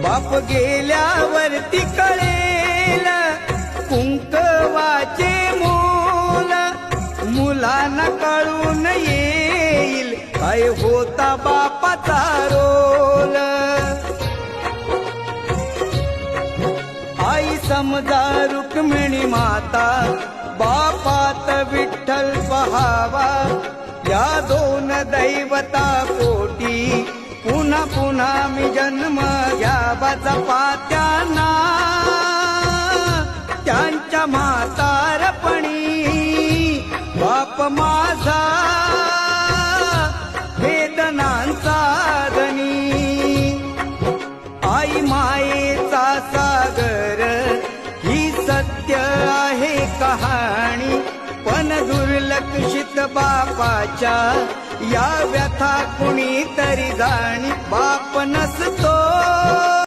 बाप गेल्यावरती कळेल कुंकवाचे मोल, मुलांना कळून येईल काय होता बापाचा रोल. आई समजा रुक्मिणी माता, बापात विठ्ठल पहावा. या दोन दैवता पोटी पुन्हा पुन्हा मी जन्म घ्यावा. जपा त्यांना त्यांच्या म्हातारपणी, बाप माझा वेदनांचा धनी. आई मायेचा सागर ही सत्य आहे कहाणी, पण दुर्लक्षित बापाच्या या व्यथा कुणी तरी जाणी. बाप नसतो